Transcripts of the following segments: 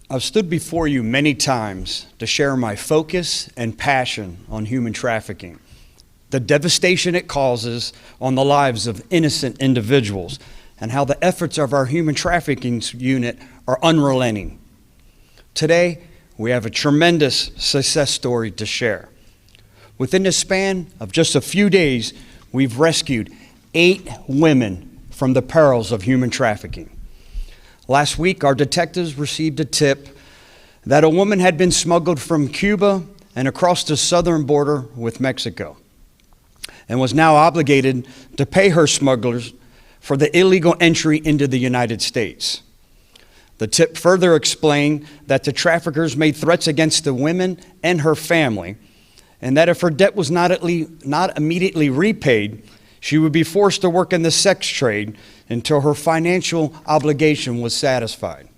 I've stood before you many times to share my focus and passion on human trafficking, the devastation it causes on the lives of innocent individuals, and how the efforts of our human trafficking unit are unrelenting. Today, we have a tremendous success story to share. Within the span of just a few days, we've rescued 8 women from the perils of human trafficking. Last week, our detectives received a tip that a woman had been smuggled from Cuba and across the southern border with Mexico, and was now obligated to pay her smugglers for the illegal entry into the United States. The tip further explained that the traffickers made threats against the woman and her family, and that if her debt was not immediately repaid, she would be forced to work in the sex trade until her financial obligation was satisfied.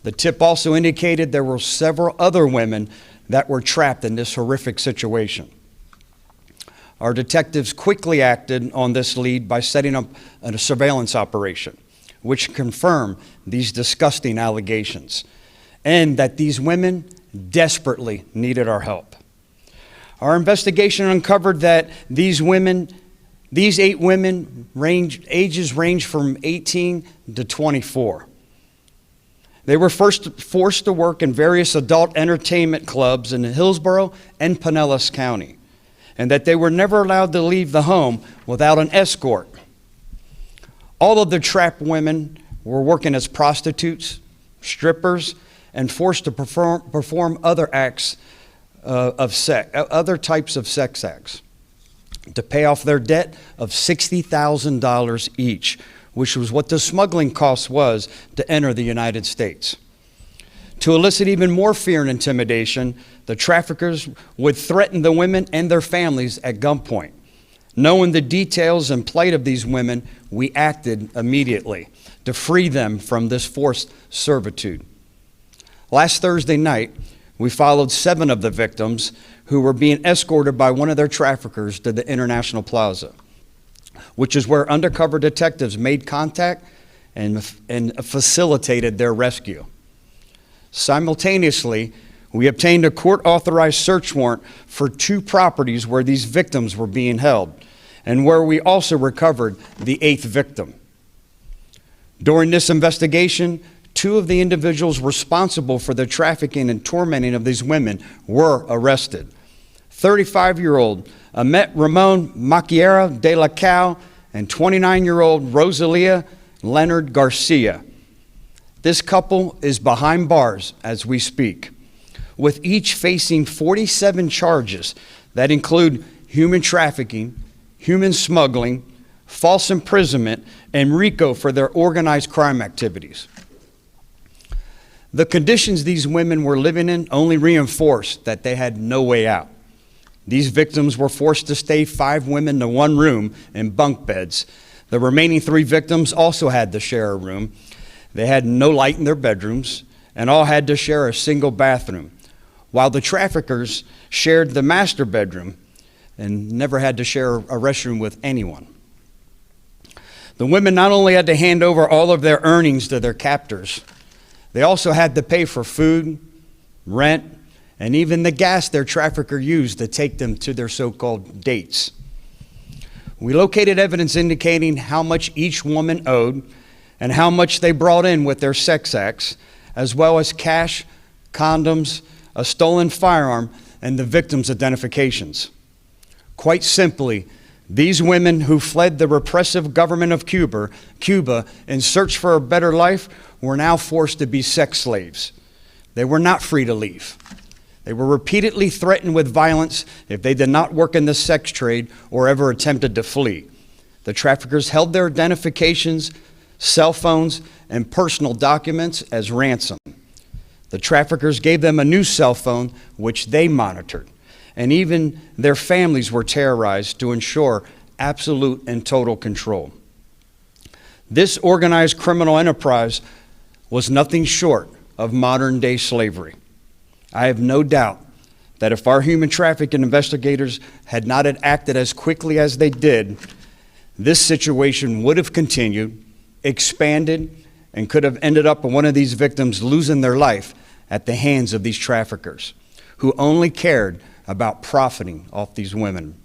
The tip also indicated there were several other women that were trapped in this horrific situation. Our detectives quickly acted on this lead by setting up a surveillance operation, which confirmed these disgusting allegations, and that these women desperately needed our help. Our investigation uncovered that these 8 women ages range from 18 to 24. They were first forced to work in various adult entertainment clubs in Hillsborough and Pinellas County, and that they were never allowed to leave the home without an escort. All of the trapped women were working as prostitutes, strippers, and forced to perform other types of sex acts to pay off their debt of $60,000 each, which was what the smuggling cost was to enter the United States. To elicit even more fear and intimidation, the traffickers would threaten the women and their families at gunpoint. Knowing the details and plight of these women, we acted immediately to free them from this forced servitude. Last Thursday night, we followed 7 of the victims who were being escorted by one of their traffickers to the International Plaza, which is where undercover detectives made contact and facilitated their rescue. Simultaneously, we obtained a court-authorized search warrant for 2 properties where these victims were being held, and where we also recovered the 8th victim. During this investigation, 2 of the individuals responsible for the trafficking and tormenting of these women were arrested. 35-year-old Amet Ramon Maquiera de la Cal and 29-year-old Rosalia Leonard Garcia. This couple is behind bars as we speak, with each facing 47 charges that include human trafficking, human smuggling, false imprisonment, and RICO for their organized crime activities. The conditions these women were living in only reinforced that they had no way out. These victims were forced to stay 5 women to 1 room in bunk beds. The remaining 3 victims also had to share a room. They had no light in their bedrooms and all had to share a single bathroom, while the traffickers shared the master bedroom and never had to share a restroom with anyone. The women not only had to hand over all of their earnings to their captors, they also had to pay for food, rent, and even the gas their trafficker used to take them to their so-called dates. We located evidence indicating how much each woman owed and how much they brought in with their sex acts, as well as cash, condoms, a stolen firearm, and the victims' identifications. Quite simply, these women who fled the repressive government of Cuba in search for a better life were now forced to be sex slaves. They were not free to leave. They were repeatedly threatened with violence if they did not work in the sex trade or ever attempted to flee. The traffickers held their identifications, cell phones, and personal documents as ransom. The traffickers gave them a new cell phone, which they monitored, and even their families were terrorized to ensure absolute and total control. This organized criminal enterprise was nothing short of modern-day slavery. I have no doubt that if our human trafficking investigators had not acted as quickly as they did, this situation would have continued, expanded, and could have ended up with one of these victims losing their life at the hands of these traffickers who only cared about profiting off these women.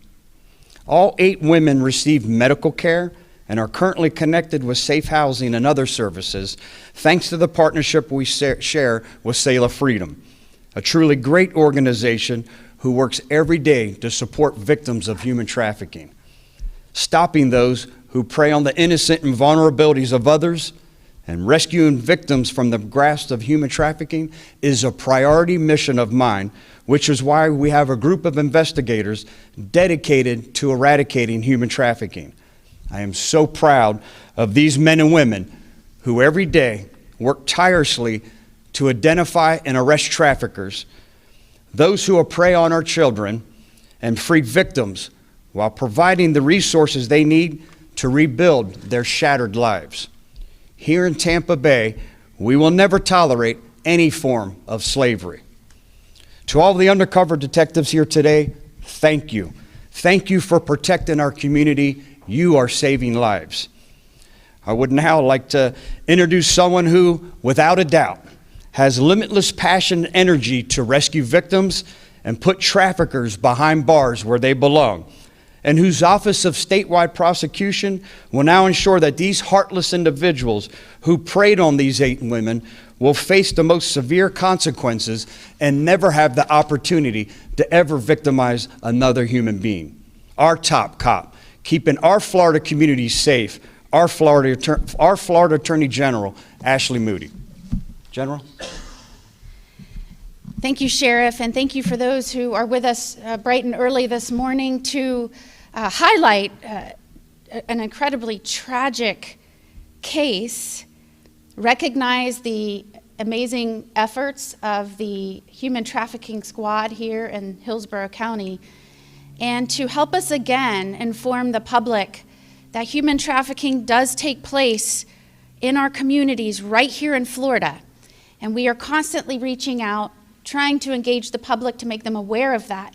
All 8 women received medical care and are currently connected with safe housing and other services thanks to the partnership we share with Selah Freedom, a truly great organization who works every day to support victims of human trafficking. Stopping those who prey on the innocent and vulnerabilities of others and rescuing victims from the grasp of human trafficking is a priority mission of mine, which is why we have a group of investigators dedicated to eradicating human trafficking. I am so proud of these men and women who every day work tirelessly to identify and arrest traffickers, those who prey on our children, and free victims while providing the resources they need to rebuild their shattered lives. Here in Tampa Bay, we will never tolerate any form of slavery. To all the undercover detectives here today, thank you. Thank you for protecting our community. You are saving lives. I would now like to introduce someone who, without a doubt, has limitless passion and energy to rescue victims and put traffickers behind bars where they belong, and whose Office of Statewide Prosecution will now ensure that these heartless individuals who preyed on these 8 women will face the most severe consequences and never have the opportunity to ever victimize another human being. Our top cop, keeping our Florida community safe, our Florida Attorney General, Ashley Moody. General? Thank you, Sheriff, and thank you for those who are with us bright and early this morning to highlight an incredibly tragic case, recognize the amazing efforts of the human trafficking squad here in Hillsborough County, and to help us again inform the public that human trafficking does take place in our communities right here in Florida. And we are constantly reaching out, trying to engage the public to make them aware of that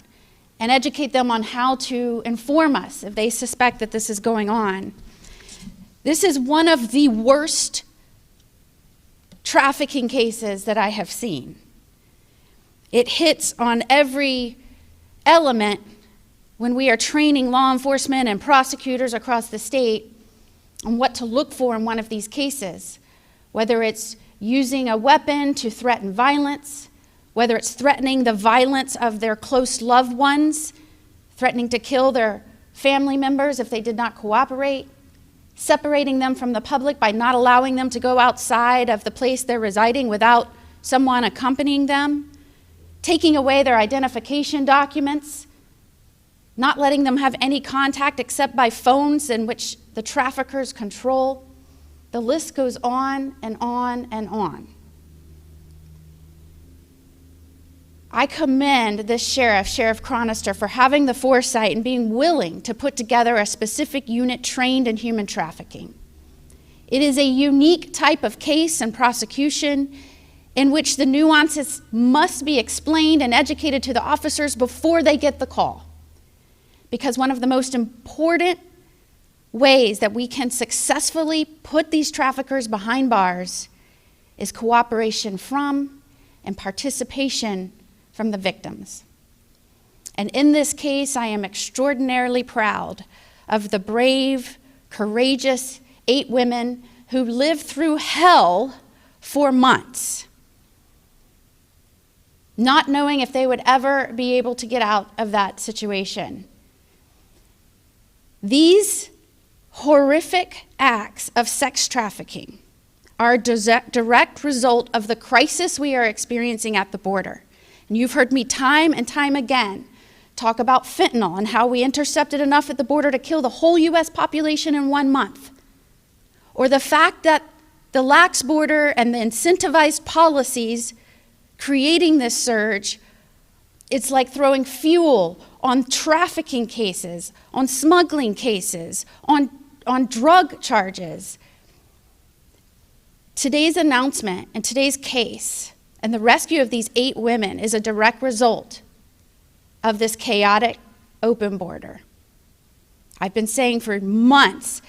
and educate them on how to inform us if they suspect that this is going on. This is one of the worst trafficking cases that I have seen. It hits on every element when we are training law enforcement and prosecutors across the state on what to look for in one of these cases, whether it's using a weapon to threaten violence, whether it's threatening the violence of their close loved ones, threatening to kill their family members if they did not cooperate, separating them from the public by not allowing them to go outside of the place they're residing without someone accompanying them, taking away their identification documents, not letting them have any contact except by phones in which the traffickers control. The list goes on and on and on. I commend this sheriff, Sheriff Chronister, for having the foresight and being willing to put together a specific unit trained in human trafficking. It is a unique type of case and prosecution in which the nuances must be explained and educated to the officers before they get the call. Because one of the most important ways that we can successfully put these traffickers behind bars is cooperation from and participation from the victims. And in this case, I am extraordinarily proud of the brave, courageous 8 women who lived through hell for months, not knowing if they would ever be able to get out of that situation. These horrific acts of sex trafficking are a direct result of the crisis we are experiencing at the border. And you've heard me time and time again talk about fentanyl and how we intercepted enough at the border to kill the whole U.S. population in 1 month. Or the fact that the lax border and the incentivized policies creating this surge, it's like throwing fuel on trafficking cases, on smuggling cases, on drug charges. Today's announcement and today's case and the rescue of these 8 women is a direct result of this chaotic open border. I've been saying for months,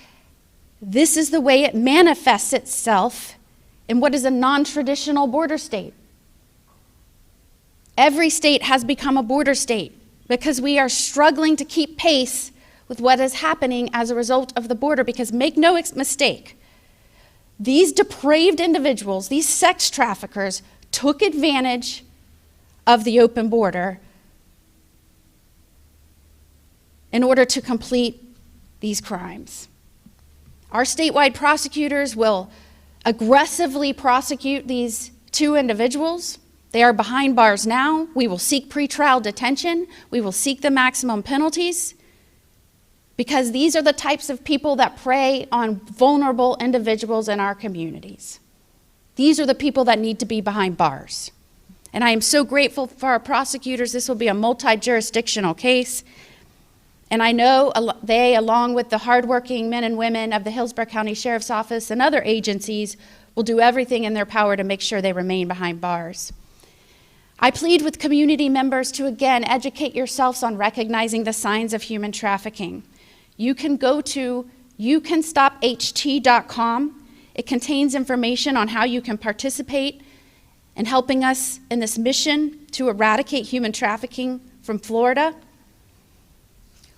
this is the way it manifests itself in what is a non-traditional border state. Every state has become a border state because we are struggling to keep pace with what is happening as a result of the border. Because make no mistake, these depraved individuals, these sex traffickers, took advantage of the open border in order to complete these crimes. Our statewide prosecutors will aggressively prosecute these two individuals. They are behind bars now. We will seek pretrial detention. We will seek the maximum penalties, because these are the types of people that prey on vulnerable individuals in our communities. These are the people that need to be behind bars. And I am so grateful for our prosecutors. This will be a multi-jurisdictional case. And I know they, along with the hardworking men and women of the Hillsborough County Sheriff's Office and other agencies, will do everything in their power to make sure they remain behind bars. I plead with community members to, again, educate yourselves on recognizing the signs of human trafficking. You can go to youcanstopht.com. It contains information on how you can participate in helping us in this mission to eradicate human trafficking from Florida.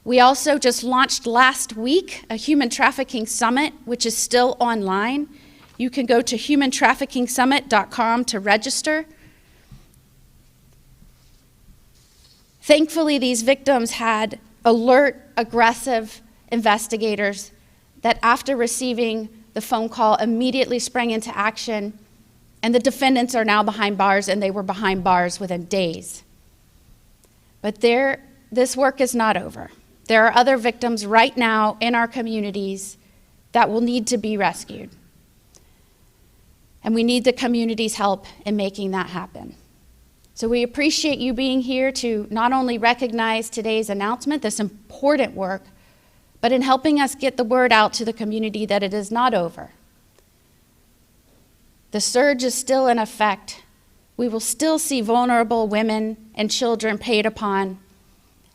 We also just launched last week a human trafficking summit, which is still online. You can go to humantraffickingsummit.com to register. Thankfully, these victims had alert, aggressive investigators that, after receiving the phone call, immediately sprang into action, and the defendants are now behind bars, and they were behind bars within days. But this work is not over. There are other victims right now in our communities that will need to be rescued. And we need the community's help in making that happen. So we appreciate you being here to not only recognize today's announcement, this important work, but in helping us get the word out to the community that it is not over. The surge is still in effect. We will still see vulnerable women and children preyed upon.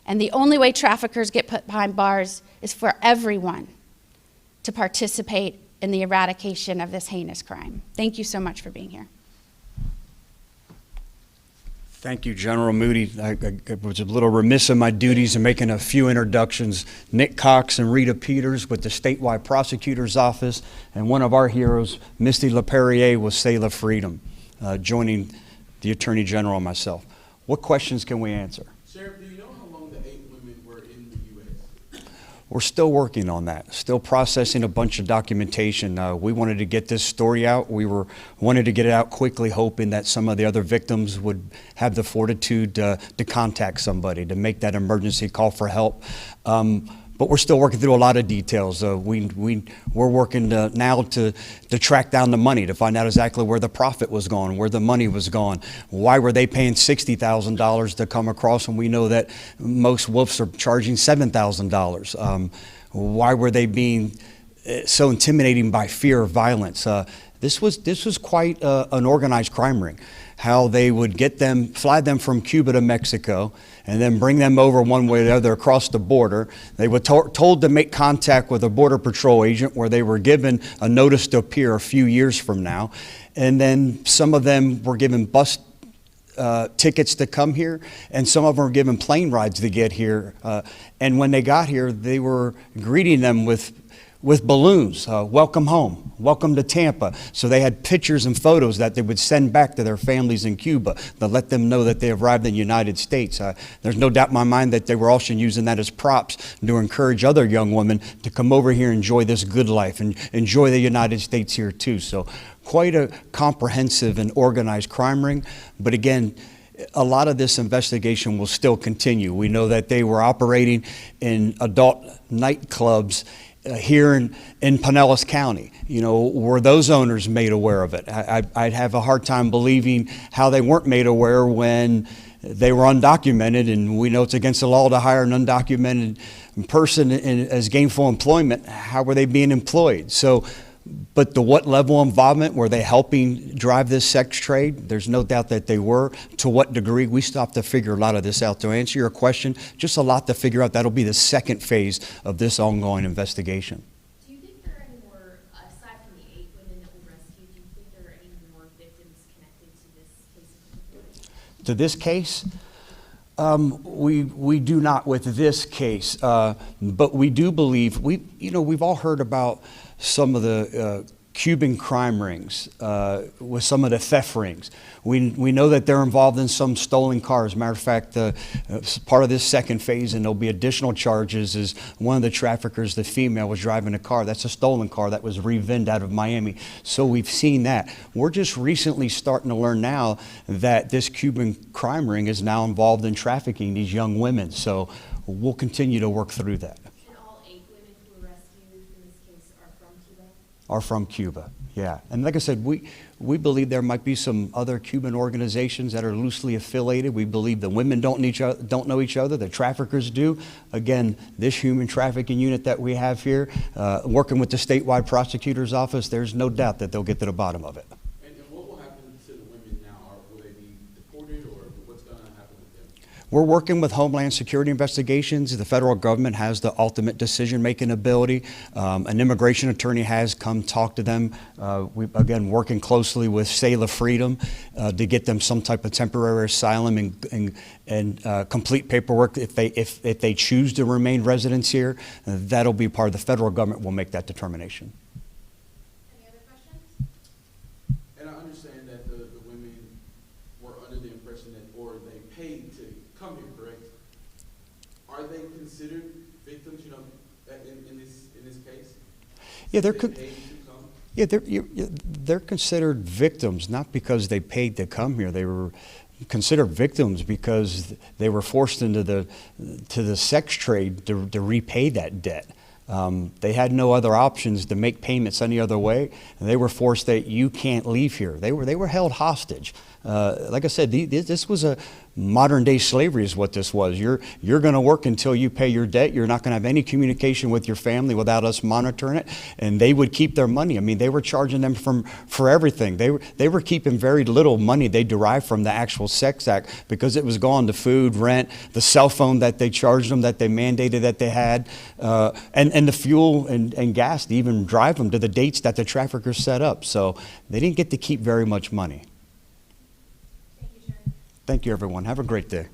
And the only way traffickers get put behind bars is for everyone to participate in the eradication of this heinous crime. Thank you so much for being here. Thank you, General Moody. I was a little remiss in my duties in making a few introductions. Nick Cox and Rita Peters with the Statewide Prosecutor's Office, and one of our heroes, Misty LaPerriere with Save Freedom, joining the Attorney General and myself. What questions can we answer? Sheriff, do you know how long the 8 women were in the U.S.? We're still working on that, still processing a bunch of documentation. We wanted to get this story out. We wanted to get it out quickly, hoping that some of the other victims would have the fortitude to contact somebody, to make that emergency call for help. But we're still working through a lot of details. We're working now to track down the money, to find out exactly where the profit was gone, where the money was gone. Why were they paying $60,000 to come across when we know that most wolves are charging $7,000? Why were they being so intimidating by fear of violence? This was quite an organized crime ring. How they would fly them from Cuba to Mexico, and then bring them over one way or the other across the border. They were told to make contact with a Border Patrol agent, where they were given a notice to appear a few years from now. And then some of them were given bus tickets to come here, and some of them were given plane rides to get here. And when they got here, they were greeting them with balloons. Welcome home, welcome to Tampa. So they had pictures and photos that they would send back to their families in Cuba to let them know that they arrived in the United States. There's no doubt in my mind that they were also using that as props to encourage other young women to come over here and enjoy this good life and enjoy the United States here too. So quite a comprehensive and organized crime ring. But again, a lot of this investigation will still continue. We know that they were operating in adult nightclubs here in Pinellas County. You know, were those owners made aware of it? I'd have a hard time believing how they weren't made aware when they were undocumented, and we know it's against the law to hire an undocumented person as gainful employment. How were they being employed? So, but what level of involvement, were they helping drive this sex trade? There's no doubt that they were. To what degree? We still have to figure a lot of this out. To answer your question, just a lot to figure out. That'll be the second phase of this ongoing investigation. Do you think there are any more, aside from the 8 women that we rescued, do you think there are any To this case, we do not with this case, but we do believe we've all heard about some of the Cuban crime rings, with some of the theft rings. We know that they're involved in some stolen cars. Matter of fact, part of this second phase, and there'll be additional charges, is one of the traffickers, the female, was driving a car. That's a stolen car that was re-VINed out of Miami. So we've seen that. We're just recently starting to learn now that this Cuban crime ring is now involved in trafficking these young women. So we'll continue to work through that. And all 8 women who were rescued in this case are from Cuba? Are from Cuba, yeah. And like I said, we believe there might be some other Cuban organizations that are loosely affiliated. We believe the women don't know each other, the traffickers do. Again, this human trafficking unit that we have here, working with the statewide prosecutor's office, there's no doubt that they'll get to the bottom of it. And what will happen to the women now? Will they be deported, or what's going to happen with them? We're working with Homeland Security investigations. The federal government has the ultimate decision-making ability. An immigration attorney has come talk to them. Again, working closely with Sail of Freedom to get them some type of temporary asylum and complete paperwork if they choose to remain residents here. That'll be part of the federal government will make that determination. Any other questions? And I understand that the women were under the impression that, or they paid to come here, correct? Are they considered victims, in this case? Yeah, They paid to come? Yeah, they're considered victims not because they paid to come here. They were considered victims because they were forced into the sex trade to repay that debt. They had no other options to make payments any other way, and they were forced that you can't leave here. They were held hostage. Like I said, this was a modern day slavery is what this was. You're going to work until you pay your debt. You're not going to have any communication with your family without us monitoring it. And they would keep their money. I mean, they were charging them for everything. They were keeping very little money they derived from the actual sex act because it was gone to food, rent, the cell phone that they charged them, that they mandated that they had, and the fuel and gas to even drive them to the dates that the traffickers set up. So they didn't get to keep very much money. Thank you, Sharon. Thank you, everyone. Have a great day.